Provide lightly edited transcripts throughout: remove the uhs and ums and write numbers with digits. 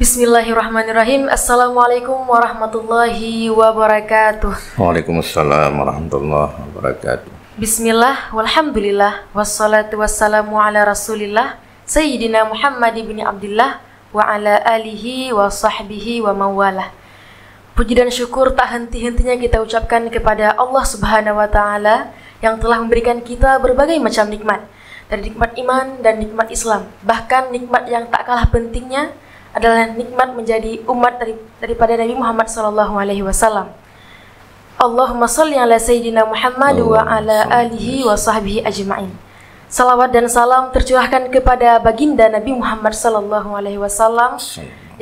Bismillahirrahmanirrahim. Assalamualaikum warahmatullahi wabarakatuh. Waalaikumsalam warahmatullahi wabarakatuh. Bismillah, walhamdulillah, wassalatu wassalamu ala rasulillah Sayyidina Muhammad ibn Abdillah wa ala alihi wa sahbihi wa mawalah. Puji dan syukur tak henti-hentinya kita ucapkan kepada Allah Subhanahu wa Ta'ala yang telah memberikan kita berbagai macam nikmat, dari nikmat iman dan nikmat Islam. Bahkan nikmat yang tak kalah pentingnya adalah nikmat menjadi umat daripada Nabi Muhammad SAW. Allahumma salli ala Sayyidina Muhammad wa ala alihi wa sahbihi ajma'in. Salawat dan salam tercurahkan kepada baginda Nabi Muhammad SAW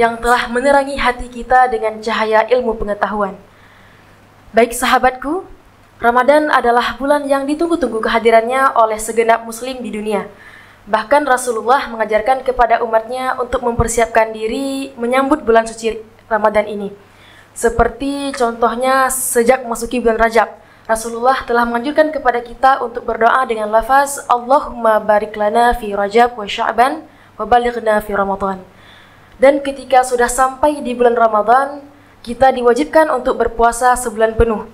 yang telah menerangi hati kita dengan cahaya ilmu pengetahuan. Baik sahabatku, Ramadan adalah bulan yang ditunggu-tunggu kehadirannya oleh segenap muslim di dunia. Bahkan Rasulullah mengajarkan kepada umatnya untuk mempersiapkan diri menyambut bulan suci Ramadan ini. Seperti contohnya sejak memasuki bulan Rajab, Rasulullah telah menganjurkan kepada kita untuk berdoa dengan lafaz Allahumma barik lana fi Rajab wa Sya'ban wa balighna fi Ramadan. Dan ketika sudah sampai di bulan Ramadan, kita diwajibkan untuk berpuasa sebulan penuh.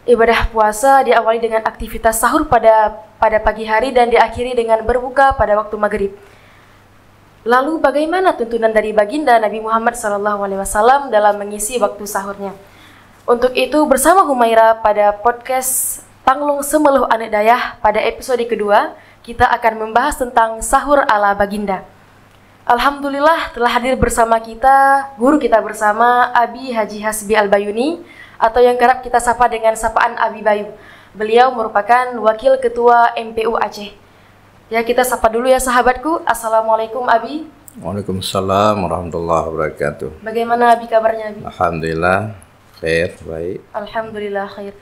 Ibadah puasa diawali dengan aktivitas sahur pada pagi hari dan diakhiri dengan berbuka pada waktu maghrib. Lalu bagaimana tuntunan dari baginda Nabi Muhammad SAW dalam mengisi waktu sahurnya? Untuk itu bersama Humaira pada podcast Panglung Semeluh Anak Dayah pada episode kedua, kita akan membahas tentang sahur ala baginda. Alhamdulillah telah hadir bersama kita guru kita bersama Abi Haji Hasbi Al-Bayuni, atau yang kerap kita sapa dengan sapaan Abi Bayu. Beliau merupakan Wakil Ketua MPU Aceh. Ya, kita sapa dulu ya sahabatku. Assalamualaikum Abi. Waalaikumsalam warahmatullahi wabarakatuh. Bagaimana Abi kabarnya Abi? Alhamdulillah, khair, baik. Alhamdulillah khair.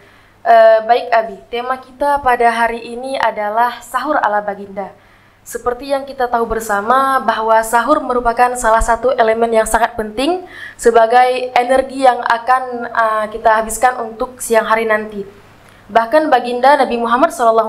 Baik Abi, tema kita pada hari ini adalah sahur ala baginda. Seperti yang kita tahu bersama bahwa sahur merupakan salah satu elemen yang sangat penting sebagai energi yang akan kita habiskan untuk siang hari nanti. Bahkan baginda Nabi Muhammad SAW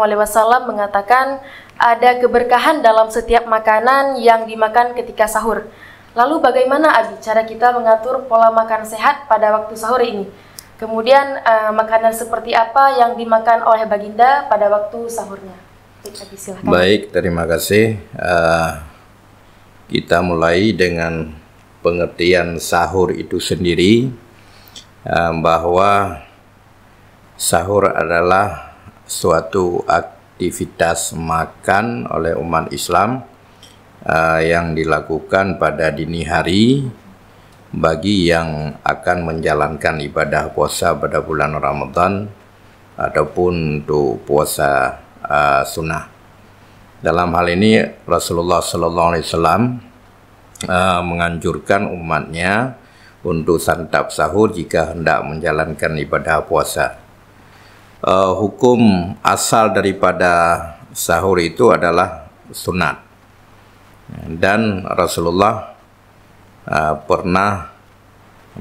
mengatakan ada keberkahan dalam setiap makanan yang dimakan ketika sahur. Lalu bagaimana Abi cara kita mengatur pola makan sehat pada waktu sahur ini? Kemudian makanan seperti apa yang dimakan oleh baginda pada waktu sahurnya? Baik, terima kasih. Kita mulai dengan pengertian sahur itu sendiri, bahwa sahur adalah suatu aktivitas makan oleh umat Islam yang dilakukan pada dini hari bagi yang akan menjalankan ibadah puasa pada bulan Ramadan ataupun untuk puasa sunnah. Dalam hal ini Rasulullah SAW menganjurkan umatnya untuk santap sahur jika hendak menjalankan ibadah puasa. Hukum asal daripada sahur itu adalah sunat, dan Rasulullah pernah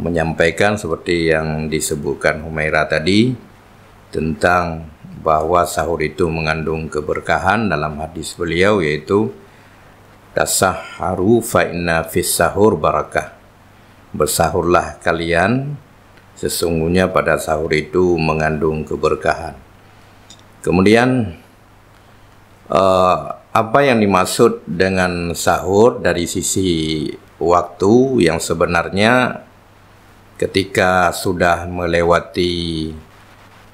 menyampaikan seperti yang disebutkan Humaira tadi tentang bahwa sahur itu mengandung keberkahan dalam hadis beliau, yaitu tasahharu fa inna fis sahur barakah. Bersahurlah kalian, sesungguhnya pada sahur itu mengandung keberkahan. Kemudian apa yang dimaksud dengan sahur dari sisi waktu yang sebenarnya ketika sudah melewati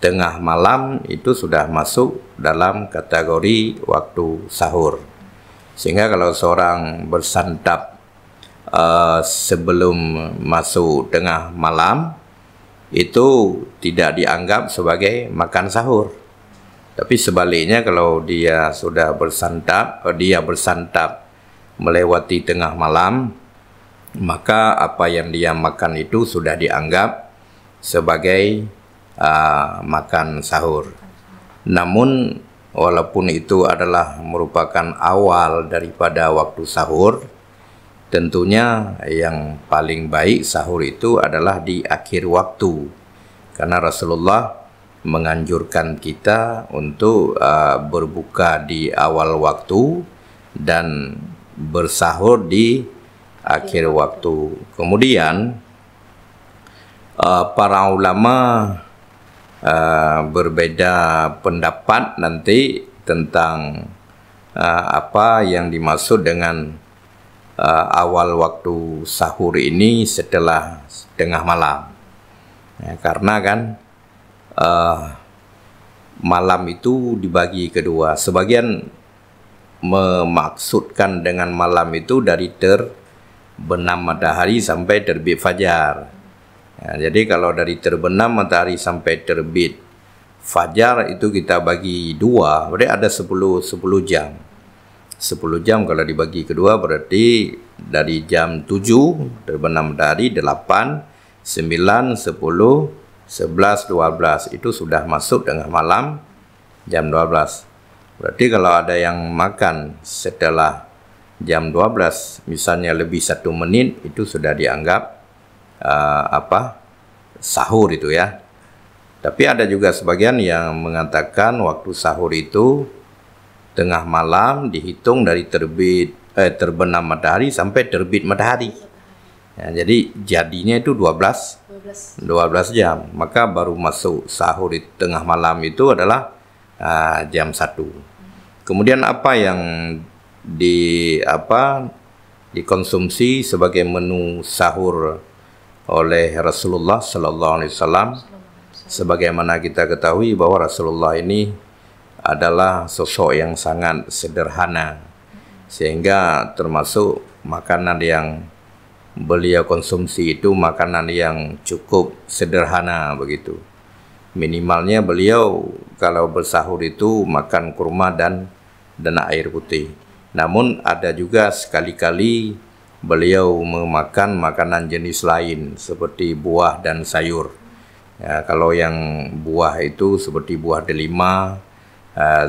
tengah malam itu sudah masuk dalam kategori waktu sahur. Sehingga kalau seorang bersantap sebelum masuk tengah malam itu tidak dianggap sebagai makan sahur. Tapi sebaliknya kalau dia sudah bersantap, melewati tengah malam, maka apa yang dia makan itu sudah dianggap sebagai makan sahur. Namun walaupun itu adalah merupakan awal daripada waktu sahur, tentunya yang paling baik sahur itu adalah di akhir waktu, karena Rasulullah menganjurkan kita untuk berbuka di awal waktu dan bersahur di akhir waktu. Kemudian para ulama berbeda pendapat nanti tentang apa yang dimaksud dengan awal waktu sahur ini setelah tengah malam. Ya, karena kan malam itu dibagi kedua. Sebagian memaksudkan dengan malam itu dari terbenam matahari sampai terbit fajar. Ya, jadi kalau dari terbenam matahari sampai terbit fajar itu kita bagi dua, berarti ada 10 jam. 10 jam kalau dibagi kedua berarti dari jam 7 terbenam matahari 8, 9, 10, 11, 12 itu sudah masuk tengah malam jam 12. Berarti kalau ada yang makan setelah jam 12 misalnya lebih 1 menit itu sudah dianggap sahur itu ya. Tapi ada juga sebagian yang mengatakan waktu sahur itu tengah malam dihitung dari terbenam matahari sampai terbit matahari. Ya, jadi jadinya itu 12 jam. Maka baru masuk sahur di tengah malam itu adalah jam 1. Kemudian apa yang dikonsumsi sebagai menu sahur oleh Rasulullah sallallahu alaihi wasallam, sebagaimana kita ketahui bahwa Rasulullah ini adalah sosok yang sangat sederhana, sehingga termasuk makanan yang beliau konsumsi itu makanan yang cukup sederhana begitu. Minimalnya beliau kalau bersahur itu makan kurma dan air putih. Namun ada juga sekali-kali beliau memakan makanan jenis lain seperti buah dan sayur. Ya, kalau yang buah itu seperti buah delima,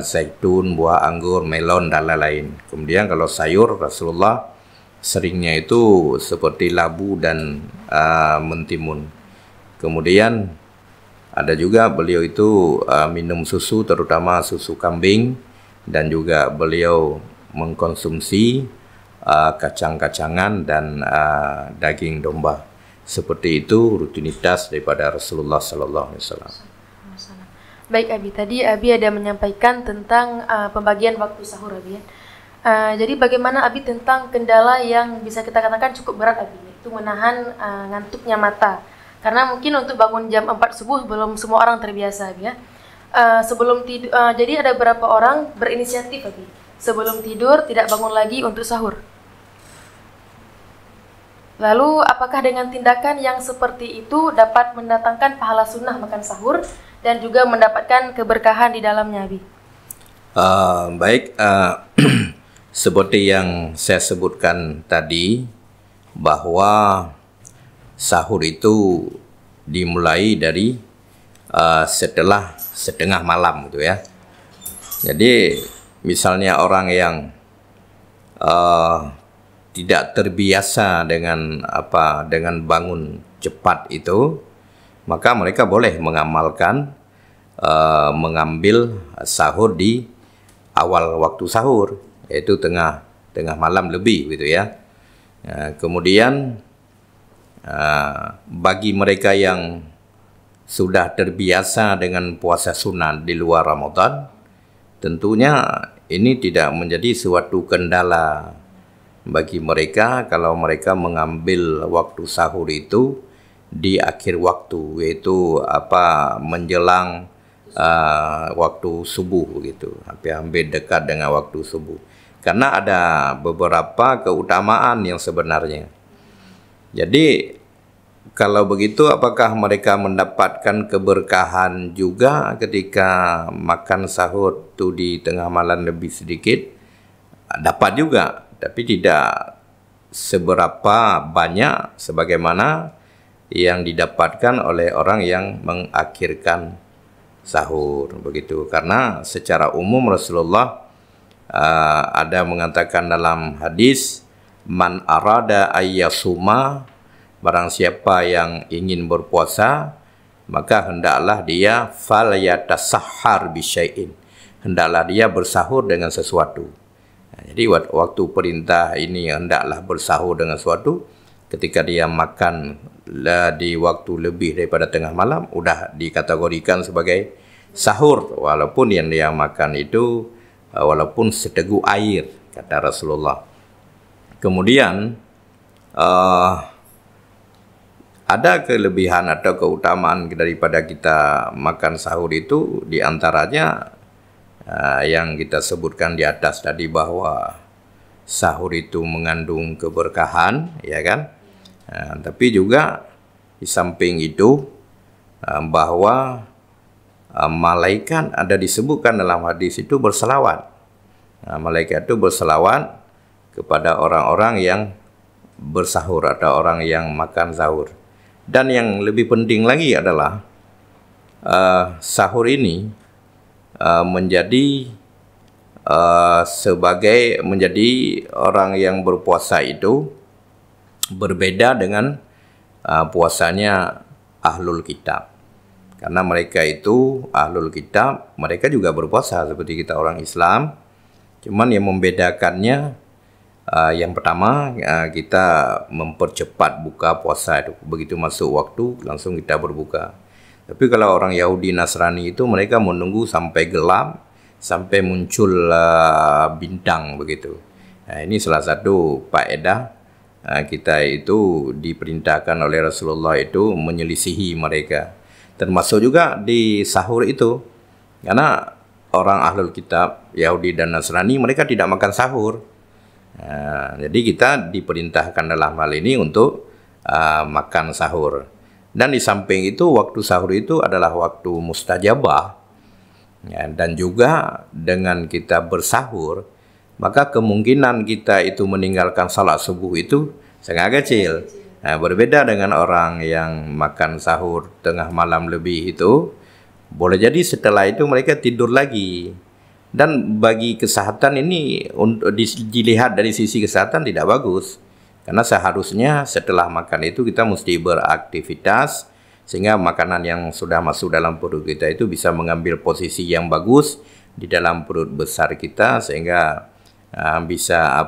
zaitun, buah anggur, melon dan lain-lain. Kemudian kalau sayur Rasulullah seringnya itu seperti labu dan mentimun. Kemudian ada juga beliau itu minum susu, terutama susu kambing, dan juga beliau mengkonsumsi kacang-kacangan dan daging domba. Seperti itu rutinitas daripada Rasulullah sallallahu alaihi wasallam. Baik Abi, tadi Abi ada menyampaikan tentang pembagian waktu sahur Abi ya. Jadi bagaimana Abi tentang kendala yang bisa kita katakan cukup berat Abi, yaitu menahan ngantuknya mata. Karena mungkin untuk bangun jam 4 subuh belum semua orang terbiasa Abi ya. Sebelum tidur, jadi ada beberapa orang berinisiatif Abi, sebelum tidur tidak bangun lagi untuk sahur. Lalu apakah dengan tindakan yang seperti itu dapat mendatangkan pahala sunnah makan sahur dan juga mendapatkan keberkahan di dalamnya Abi? Baik, seperti yang saya sebutkan tadi, bahwa sahur itu dimulai dari setelah setengah malam gitu ya. Jadi misalnya orang yang tidak terbiasa dengan bangun cepat itu, maka mereka boleh mengambil sahur di awal waktu sahur, yaitu tengah malam lebih gitu ya. Kemudian bagi mereka yang sudah terbiasa dengan puasa sunat di luar Ramadan, tentunya ini tidak menjadi suatu kendala bagi mereka kalau mereka mengambil waktu sahur itu di akhir waktu, yaitu menjelang waktu subuh gitu, hampir dekat dengan waktu subuh. Karena ada beberapa keutamaan yang sebenarnya. Jadi kalau begitu, apakah mereka mendapatkan keberkahan juga ketika makan sahur itu di tengah malam lebih sedikit? Dapat juga, tapi tidak seberapa banyak sebagaimana yang didapatkan oleh orang yang mengakhirkan sahur begitu. Karena secara umum Rasulullah ada mengatakan dalam hadis, man arada ayyasuma, barang siapa yang ingin berpuasa, maka hendaklah dia falyatasahhar bisyai'in, hendaklah dia bersahur dengan sesuatu. Jadi waktu perintah ini hendaklah bersahur dengan suatu, ketika dia makan di waktu lebih daripada tengah malam, udah dikategorikan sebagai sahur, walaupun yang dia makan itu walaupun seteguk air, kata Rasulullah. Kemudian ada kelebihan atau keutamaan daripada kita makan sahur itu, diantaranya yang kita sebutkan di atas tadi, bahwa sahur itu mengandung keberkahan, ya kan? Tapi juga di samping itu bahwa malaikat ada disebutkan dalam hadis itu berselawat. Malaikat itu berselawat kepada orang-orang yang bersahur atau orang yang makan sahur. Dan yang lebih penting lagi adalah sahur ini menjadi orang yang berpuasa itu berbeda dengan puasanya ahlul kitab. Karena mereka itu ahlul kitab, mereka juga berpuasa seperti kita orang Islam. Cuman yang membedakannya, yang pertama, kita mempercepat buka puasa itu. Begitu masuk waktu langsung kita berbuka. Tapi kalau orang Yahudi Nasrani itu mereka menunggu sampai gelap, sampai muncul bintang begitu. Ini salah satu faedah kita itu diperintahkan oleh Rasulullah itu menyelisihi mereka. Termasuk juga di sahur itu. Karena orang ahlul kitab, Yahudi dan Nasrani, mereka tidak makan sahur. Jadi kita diperintahkan dalam hal ini untuk makan sahur. Dan di samping itu, waktu sahur itu adalah waktu mustajabah. Dan juga dengan kita bersahur, maka kemungkinan kita itu meninggalkan salat subuh itu sangat kecil. Berbeda dengan orang yang makan sahur tengah malam lebih itu, boleh jadi setelah itu mereka tidur lagi. Dan bagi kesehatan ini, untuk dilihat dari sisi kesehatan tidak bagus. Karena seharusnya setelah makan itu kita mesti beraktivitas, sehingga makanan yang sudah masuk dalam perut kita itu bisa mengambil posisi yang bagus di dalam perut besar kita, sehingga bisa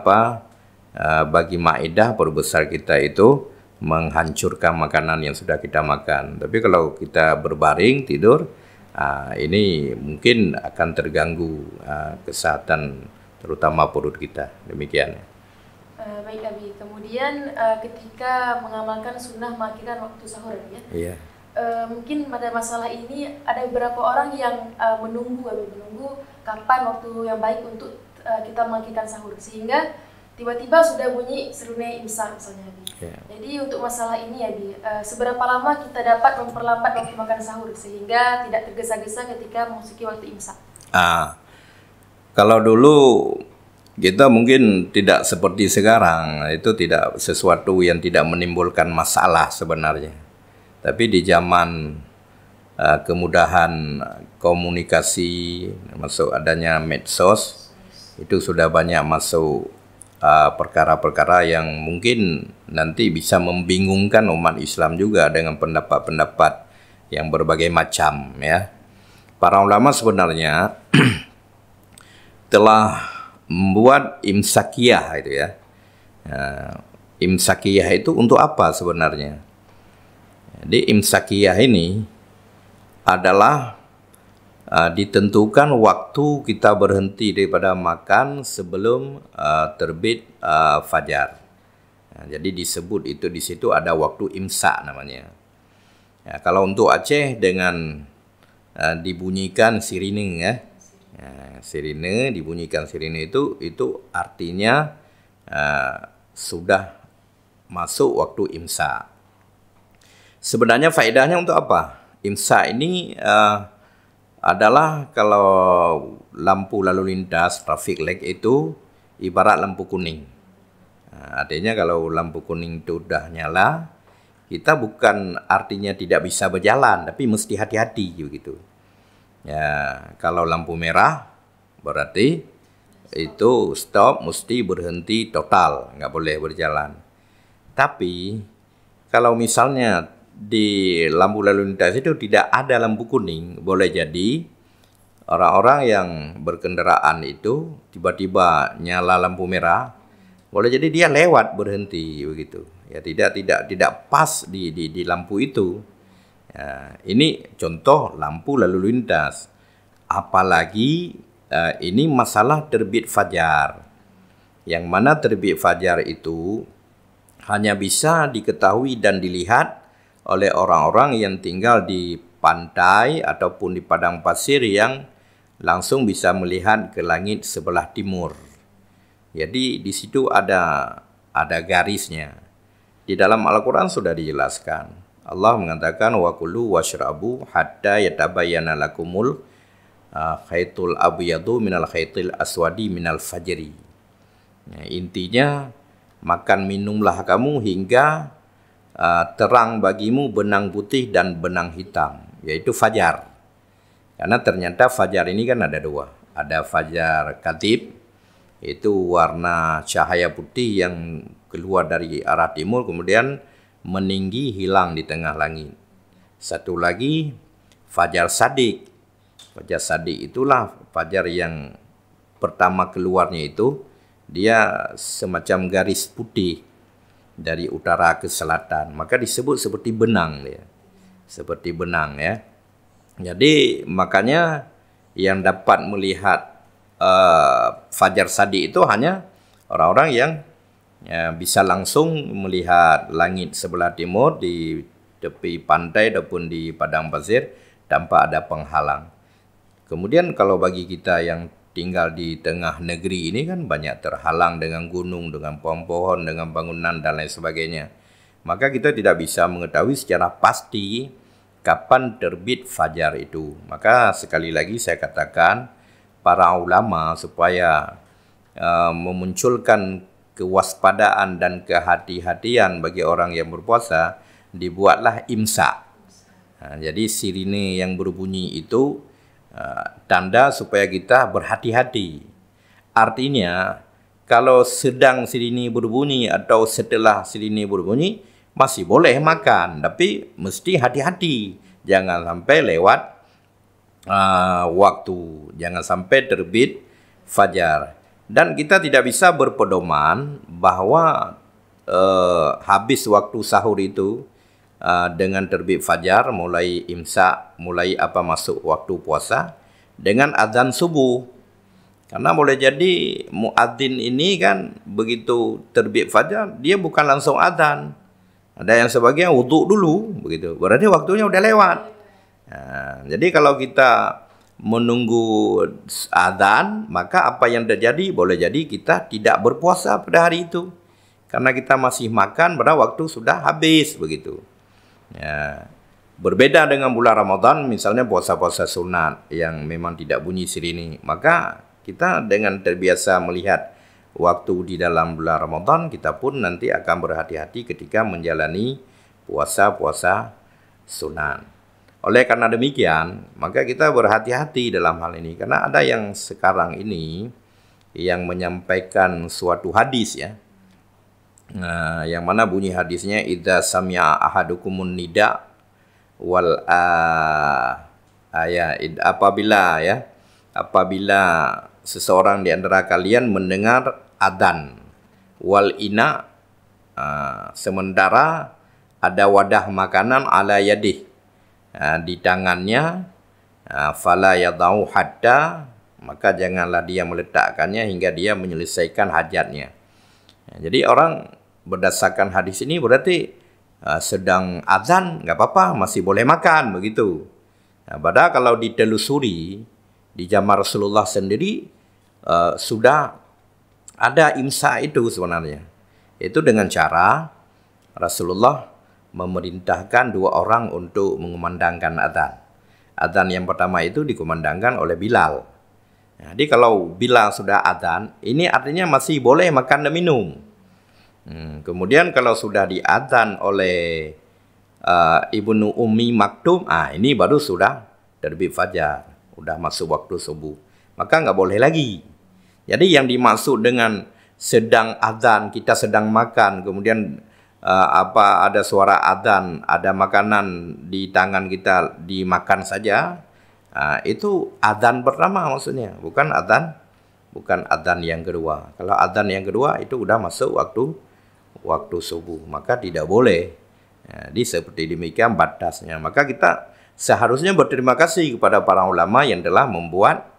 bagi maedah perut besar kita itu menghancurkan makanan yang sudah kita makan. Tapi kalau kita berbaring tidur, ini mungkin akan terganggu kesehatan terutama perut kita. Demikian. Baik Abi, kemudian ketika mengamalkan sunnah mengakhirkan waktu sahur ya, Iya. Mungkin pada masalah ini ada beberapa orang yang menunggu kapan waktu yang baik untuk kita mengakhirkan sahur, sehingga tiba-tiba sudah bunyi serunai imsak misalnya Abi. Yeah. Jadi untuk masalah ini Abi, seberapa lama kita dapat memperlambat waktu makan sahur sehingga tidak tergesa-gesa ketika memasuki waktu imsak? Kalau dulu kita mungkin tidak seperti sekarang, itu tidak sesuatu yang tidak menimbulkan masalah sebenarnya. Tapi di zaman kemudahan komunikasi, masuk adanya medsos, itu sudah banyak masuk perkara-perkara yang mungkin nanti bisa membingungkan umat Islam juga dengan pendapat-pendapat yang berbagai macam, ya. Para ulama sebenarnya telah membuat imsakiyah itu, ya. Imsakiyah itu untuk apa sebenarnya? Jadi imsakiyah ini adalah ditentukan waktu kita berhenti daripada makan sebelum terbit fajar. Jadi disebut itu di situ ada waktu imsak namanya. Kalau untuk Aceh dengan dibunyikan sirine, ya. Sirine, dibunyikan sirine itu artinya sudah masuk waktu imsak. Sebenarnya faedahnya untuk apa? Imsak ini adalah kalau lampu lalu lintas, traffic light itu ibarat lampu kuning. Artinya kalau lampu kuning itu sudah nyala, kita bukan artinya tidak bisa berjalan, tapi mesti hati-hati begitu. Ya, kalau lampu merah berarti itu stop, mesti berhenti total, nggak boleh berjalan. Tapi kalau misalnya di lampu lalu lintas itu tidak ada lampu kuning, boleh jadi orang-orang yang berkendaraan itu tiba-tiba nyala lampu merah, boleh jadi dia lewat berhenti begitu. Ya, tidak pas di lampu itu. Ya, ini contoh lampu lalu lintas. Apalagi ini masalah terbit fajar. Yang mana terbit fajar itu hanya bisa diketahui dan dilihat oleh orang-orang yang tinggal di pantai ataupun di padang pasir yang langsung bisa melihat ke langit sebelah timur. Jadi di situ ada garisnya. Di dalam Al-Quran sudah dijelaskan. Allah mengatakan wa kulu washrabu hatta yatabayyana lakumul khaytul abyadu minal khaytil aswadi minal fajri. Ya, intinya makan minumlah kamu hingga terang bagimu benang putih dan benang hitam, yaitu fajar. Karena ternyata fajar ini kan ada dua. Ada fajar katib, itu warna cahaya putih yang keluar dari arah timur kemudian meninggi hilang di tengah langit. Satu lagi fajar sadik. Fajar sadik itulah fajar yang pertama keluarnya itu dia semacam garis putih dari utara ke selatan, maka disebut seperti benang dia. Seperti benang ya. Jadi makanya yang dapat melihat fajar sadik itu hanya orang-orang yang bisa langsung melihat langit sebelah timur di tepi pantai ataupun di padang pasir tanpa ada penghalang. Kemudian kalau bagi kita yang tinggal di tengah negeri ini kan banyak terhalang dengan gunung, dengan pohon-pohon, dengan bangunan dan lain sebagainya. Maka kita tidak bisa mengetahui secara pasti kapan terbit fajar itu. Maka sekali lagi saya katakan para ulama supaya memunculkan kewaspadaan dan kehati-hatian bagi orang yang berpuasa, dibuatlah imsak. Jadi sirine yang berbunyi itu tanda supaya kita berhati-hati. Artinya kalau sedang sirine berbunyi atau setelah sirine berbunyi masih boleh makan, tapi mesti hati-hati. Jangan sampai lewat waktu, jangan sampai terbit fajar. Dan kita tidak bisa berpedoman bahwa habis waktu sahur itu dengan terbit fajar, mulai imsak, mulai masuk waktu puasa dengan azan subuh. Karena boleh jadi muadzin ini kan begitu terbit fajar dia bukan langsung azan. Ada yang sebagian wuduk dulu begitu. Berarti waktunya udah lewat. Jadi kalau kita menunggu azan, maka apa yang terjadi? Boleh jadi kita tidak berpuasa pada hari itu. Karena kita masih makan pada waktu sudah habis begitu. Ya. Berbeda dengan bulan Ramadan, misalnya puasa-puasa sunat yang memang tidak bunyi sirine. Maka kita dengan terbiasa melihat waktu di dalam bulan Ramadan, kita pun nanti akan berhati-hati ketika menjalani puasa-puasa sunat. Oleh karena demikian, maka kita berhati-hati dalam hal ini. Karena ada yang sekarang ini yang menyampaikan suatu hadis ya. Yang mana bunyi hadisnya idza sami'a ahadukumun nida wal apabila seseorang di antara kalian mendengar adzan wal ina sementara ada wadah makanan ala yadih di tangannya, fala yadau hatta, maka janganlah dia meletakkannya hingga dia menyelesaikan hajatnya. Jadi orang berdasarkan hadis ini berarti sedang azan nggak apa-apa, masih boleh makan begitu. Padahal kalau ditelusuri di zaman Rasulullah sendiri sudah ada imsak itu sebenarnya. Itu dengan cara Rasulullah memerintahkan dua orang untuk mengumandangkan adzan. Adzan yang pertama itu dikumandangkan oleh Bilal. Jadi kalau Bilal sudah adzan, ini artinya masih boleh makan dan minum. Kemudian kalau sudah diadzan oleh Ibnu Ummi Maktum, ini baru sudah terbit fajar, sudah masuk waktu subuh. Maka nggak boleh lagi. Jadi yang dimaksud dengan sedang adzan, kita sedang makan, kemudian ada suara adzan, ada makanan di tangan kita, dimakan saja, Itu adzan pertama maksudnya, bukan adzan yang kedua. Kalau adzan yang kedua itu udah masuk waktu subuh, maka tidak boleh. Jadi seperti demikian batasnya. Maka kita seharusnya berterima kasih kepada para ulama yang telah membuat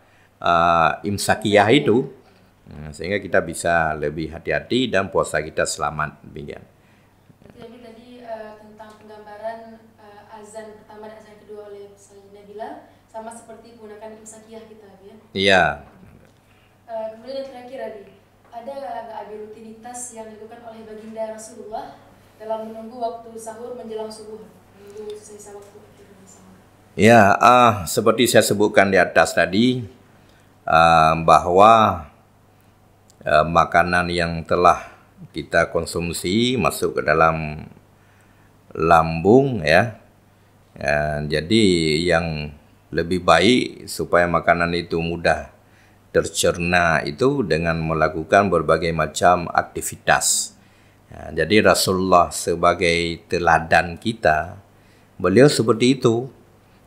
imsakiyah itu, sehingga kita bisa lebih hati-hati dan puasa kita selamat. Demikian. Jadi tadi tentang penggambaran azan pertama dan azan kedua oleh Sayyidina Bilal sama seperti menggunakan imsakiyah kita, ya? Iya. Kemudian yang terakhir, Abi, ada nggak Abi rutinitas yang dilakukan oleh baginda Rasulullah dalam menunggu waktu sahur menjelang subuh, menunggu sisa waktu sahur? Ya, seperti saya sebutkan di atas tadi, bahwa makanan yang telah kita konsumsi masuk ke dalam lambung, ya. Jadi yang lebih baik supaya makanan itu mudah tercerna itu dengan melakukan berbagai macam aktivitas. Jadi Rasulullah sebagai teladan kita, beliau seperti itu.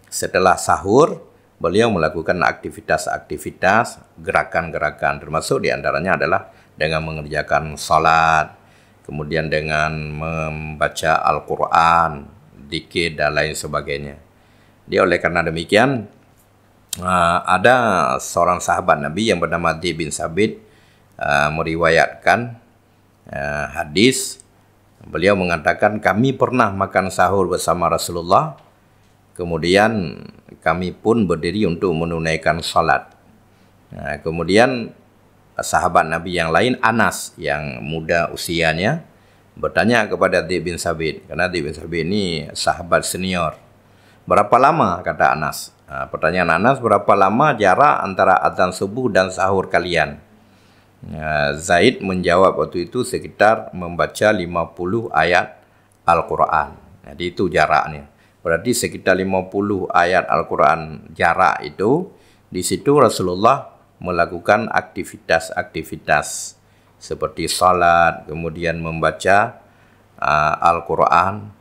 Setelah sahur, beliau melakukan aktivitas-aktivitas, gerakan-gerakan, termasuk diantaranya adalah dengan mengerjakan salat, kemudian dengan membaca Al-Quran, zikir dan lain sebagainya. Dia oleh karena demikian, ada seorang sahabat Nabi yang bernama Adi bin Sabit meriwayatkan hadis. Beliau mengatakan, kami pernah makan sahur bersama Rasulullah, kemudian kami pun berdiri untuk menunaikan salat. Kemudian sahabat Nabi yang lain, Anas yang muda usianya, bertanya kepada Adi bin Sabit, karena Adi bin Sabit ini sahabat senior. Berapa lama, kata Anas? Pertanyaan Anas, berapa lama jarak antara adzan subuh dan sahur kalian? Zaid menjawab waktu itu sekitar membaca 50 ayat Al-Quran. Jadi itu jaraknya. Berarti sekitar 50 ayat Al-Quran jarak itu. Di situ Rasulullah melakukan aktivitas-aktivitas seperti salat, kemudian membaca Al-Quran.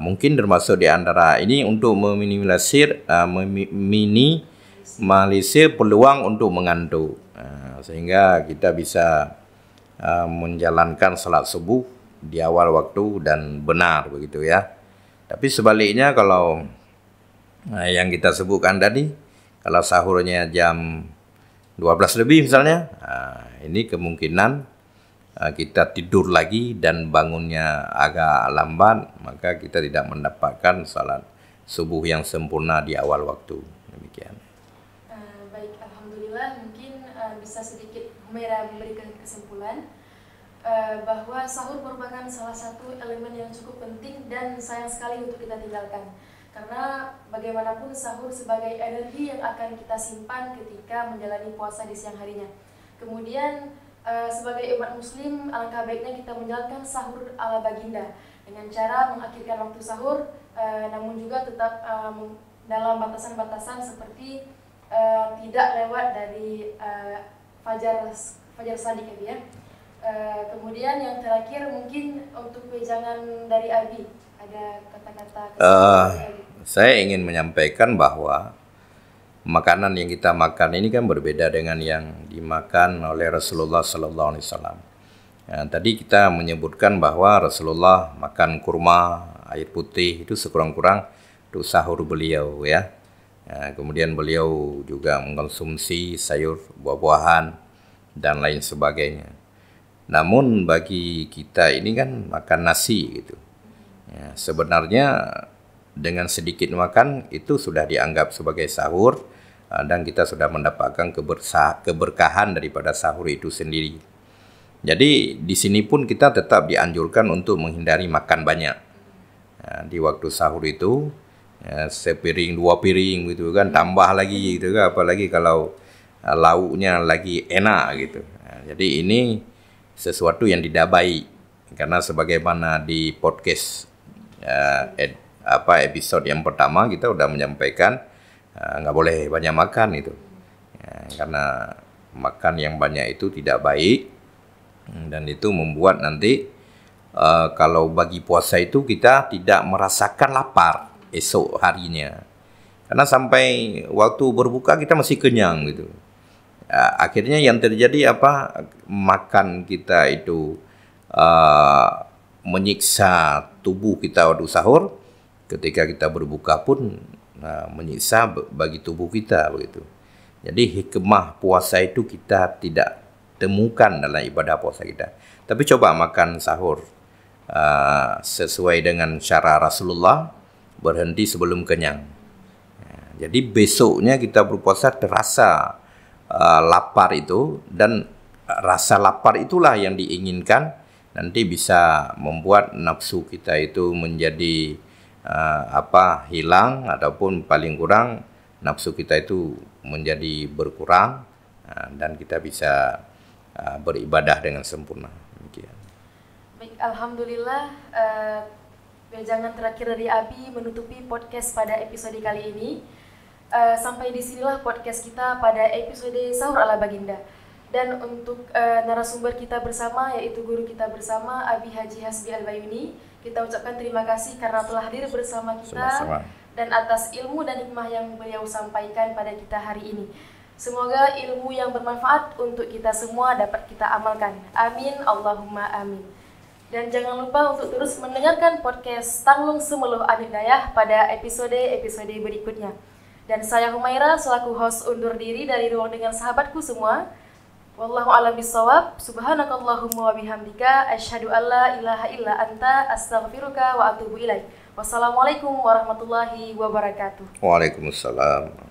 Mungkin termasuk di antara ini untuk meminimalisir peluang untuk mengantuk, sehingga kita bisa menjalankan salat subuh di awal waktu dan benar, begitu ya. Tapi sebaliknya, kalau yang kita sebutkan tadi, kalau sahurnya jam 12 lebih misalnya, ini kemungkinan kita tidur lagi dan bangunnya agak lambat, maka kita tidak mendapatkan salat subuh yang sempurna di awal waktu. Demikian. Baik, alhamdulillah. Mungkin bisa sedikit Humaira memberikan kesimpulan bahwa sahur merupakan salah satu elemen yang cukup penting dan sayang sekali untuk kita tinggalkan. Karena bagaimanapun sahur sebagai energi yang akan kita simpan ketika menjalani puasa di siang harinya. Kemudian sebagai umat muslim, alangkah baiknya kita menjalankan sahur ala baginda dengan cara mengakhirkan waktu sahur, namun juga tetap dalam batasan-batasan seperti tidak lewat dari fajar shadiq, ya. Kemudian yang terakhir mungkin untuk wejangan dari Abi, ada kata-kata saya ingin menyampaikan bahwa makanan yang kita makan ini kan berbeda dengan yang dimakan oleh Rasulullah Sallallahu Alaihi Wasallam. Tadi kita menyebutkan bahwa Rasulullah makan kurma, air putih itu sekurang-kurang untuk sahur beliau, ya. Kemudian beliau juga mengkonsumsi sayur, buah-buahan dan lain sebagainya. Namun bagi kita ini kan makan nasi gitu. Sebenarnya dengan sedikit makan itu sudah dianggap sebagai sahur, dan kita sudah mendapatkan keberkahan daripada sahur itu sendiri. Jadi di sini pun kita tetap dianjurkan untuk menghindari makan banyak. Di waktu sahur itu sepiring, 2 piring gitu kan, tambah lagi gitu kan, apalagi kalau lauknya lagi enak gitu. Jadi ini sesuatu yang tidak baik, karena sebagaimana di podcast episode yang pertama kita sudah menyampaikan nggak boleh banyak makan itu, karena makan yang banyak itu tidak baik, dan itu membuat nanti kalau bagi puasa itu kita tidak merasakan lapar esok harinya. Karena sampai waktu berbuka kita masih kenyang gitu. Akhirnya yang terjadi apa? Makan kita itu menyiksa tubuh kita waktu sahur. Ketika kita berbuka pun menyiksa bagi tubuh kita begitu. Jadi hikmah puasa itu kita tidak temukan dalam ibadah puasa kita. Tapi coba makan sahur sesuai dengan cara Rasulullah, berhenti sebelum kenyang. Jadi besoknya kita berpuasa terasa lapar itu, dan rasa lapar itulah yang diinginkan nanti bisa membuat nafsu kita itu menjadi hilang, ataupun paling kurang nafsu kita itu menjadi berkurang, dan kita bisa beribadah dengan sempurna. Demikian. Baik, alhamdulillah, wejangan terakhir dari Abi menutupi podcast pada episode kali ini. Sampai disinilah podcast kita pada episode Sahur ala Baginda. Dan untuk narasumber kita bersama, yaitu guru kita bersama, Abi Haji Hasbi Al-Bayuni, kita ucapkan terima kasih karena telah hadir bersama kita. Sama-sama. Dan atas ilmu dan hikmah yang beliau sampaikan pada kita hari ini. Semoga ilmu yang bermanfaat untuk kita semua dapat kita amalkan. Amin, Allahumma amin. Dan jangan lupa untuk terus mendengarkan podcast Tanglung Semeluh Anidayah pada episode-episode berikutnya. Dan saya Humaira selaku host undur diri dari Ruang Dengar Sahabatku semua. Wallahu a'lam bishawab. Subhanakallahumma wa bihamdika asyhadu an la ilaha illa anta astaghfiruka wa atubu ilaik. Wassalamualaikum warahmatullahi wabarakatuh. Waalaikumsalam.